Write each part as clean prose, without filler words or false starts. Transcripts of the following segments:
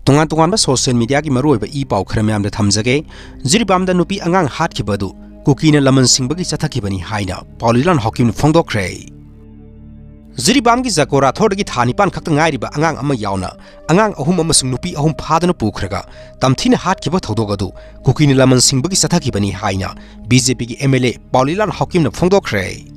Tungan tungan ba social media ki maru ba I pau khara myam da thamjage Jiribam da nupi angang Hatkhiba du Kuki na Laman Singbani Hatkhiba ni haina Paolienlal Haokip phongdokre Jiribam ki zakora thod ki thani pan khak ngai riba Angang Yaona Angang ahum amasung nupi ahum phadana pukhraga tamthina Hatkhiba thodoga du Kuki na Laman Singbani Hatkhiba ni haina BJP ki MLA Paolienlal Haokip na phongdokre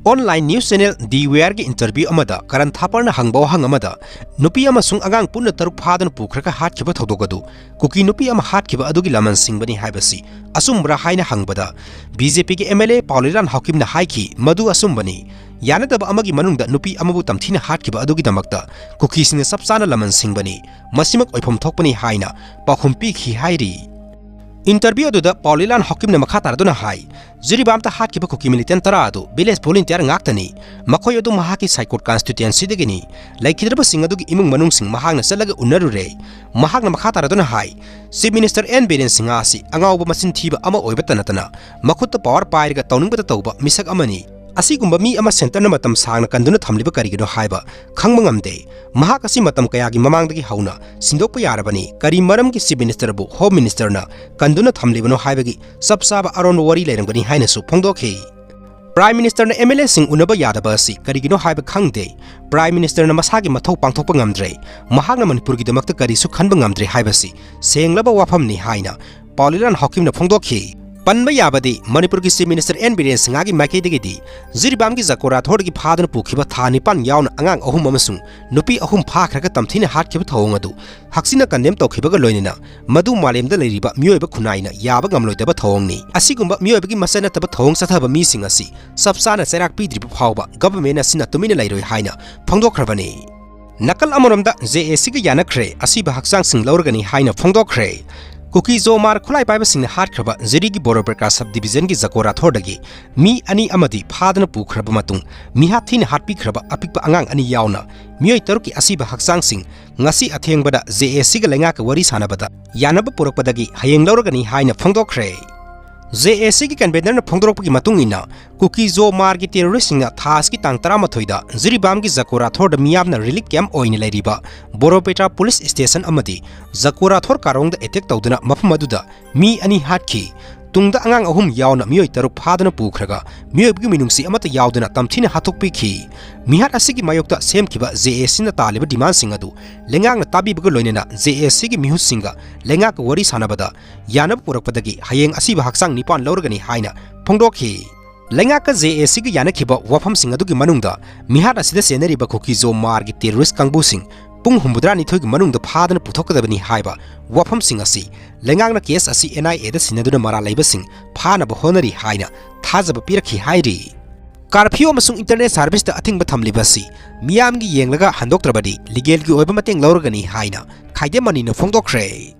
Online news channel LOUR ki interview amada karan thaparna hangbaw hang amada nupi amasung angang punna taruk phadana pukhraga Hatkhiba thodogadu Kuki nupi ama Hatkhiba adugi Laman Singbani haibasi asumra haina hangbada BJP ki MLA Paolienlal Haokip na haiki madu asumbani yanadaba amagi manungda nupi amabu tamthina Hatkhiba adugi damakta Kuki singna sapsana Laman Singbani masimak oiphom thokpani haina pakhumpi khi hairi Interview aduda Paolienlal Haokip na makha taraduna hai Jiribam ta Hatkhiba Kuki militant tara adu village volunteer ngaktani makhoi adu mahaki Saikot constituency degini laikhidraba sing adugi imung manung sing mahakna salaga unarure mahakna makha taraduna hai Chief Minister N Biren Singha asi angawba masin thiba ama oibatanatana makhutta power pairiga tawningbata tawba misak amani asigumba mi ama center na matam sangna kanduna thamliba karigino haiba khangba ngamde mahak asi matam kayagi mamangdagi hauna sindokpa yarabani kari maram ki Chief Minister bu Home Minister na kanduna thamlibano haibagi sabsaba aron wari leirangani haina su phongdokhi Prime Minister na MLA sing unaba yadaba asi karigino haiba khangde Prime Minister na masagi mathau pangthokpa ngamdre mahakna Manipur gi damakta kari su khanba ngamdre haibasi senglaba wafamni haina Paolienlal Haokip na phongdokhi Panba yabadi Manipur ki Chief Minister N Biren Singha gi makai degidi Jiribam ki zakora thod ki phadana pukhiba thani pan yauna angang ahum amasung nupi ahum phakhraga tamthina Hatkhiba thawngadu haksina kandem tawkhibaga loinina madu malemda leiriba mioiba khunaina yaba ngamloidaba thawngni asigumba mioiba ki masana taba thawng sathaba mi sing asi sabsana serak pidriba phawba government asina tumina leiroi haina phongdokhrabani nakal amoromda JAC ga yanakhre asiba haksang sing laurgani haina phongdokkhre Kuki Zomar Khulai Paiba Singh Hatkhiba Jirigi Boro Prakash Subdivision ki Zakora Thodagi Mi Ani Amadi Phadana Pukhraba Matung Mihathina Hatpi Khraba Apikpa Angang Ani Yaona Mioi Taruki Asiba Haksang Singh Ngasi Athengbada JAC ga lenga ka wari sanabada Yanaba Purakpadagi Hayeng Lauragani haina phongdokkhre JAC ki convener na phongdokpagi matungina Kuki Zomar ki terrorist na thas ki tang 13 da Jiribam ki Zakora Thor da miyamna relic camp oine leiriba Boropetra police station amadi Zakora Thor karong da attack tawduna mafam aduda mi ani hatkhi tungda angang ahum yauna mioi taruk phadana pukhraga mioi minungsi amata yauduna tamthina hathokpi khi mihat asigi mayokta semkiba JAC na taliba demand sing adu lengang na tabi baga loinena JAC ki mihus singa lenga ka wari sanabada yanab purakpadagi hayeng asiba haksang nipan laurgani haina phongdokhi lenga ka JAC ki yanakhiba wafam sing adu ki manungda mihat asida seneriba Kuki Zomar ki terrorist kangbu sing Pung Humbudrani Thog Manung the Padan Putokadabani Haiba, Wapam Singasi, Lengang case asi NIA the Sinaduna Mara Labasing, Pana Bahonari Haina, Tazaba Piraki Hairi. Carpio Masung Internet Service the Ating Batam Libasi, Miamgi Yanglaga Handoktrabadi, Legal Obamating Lorgani Haina, Kaidemani no Phongdokre.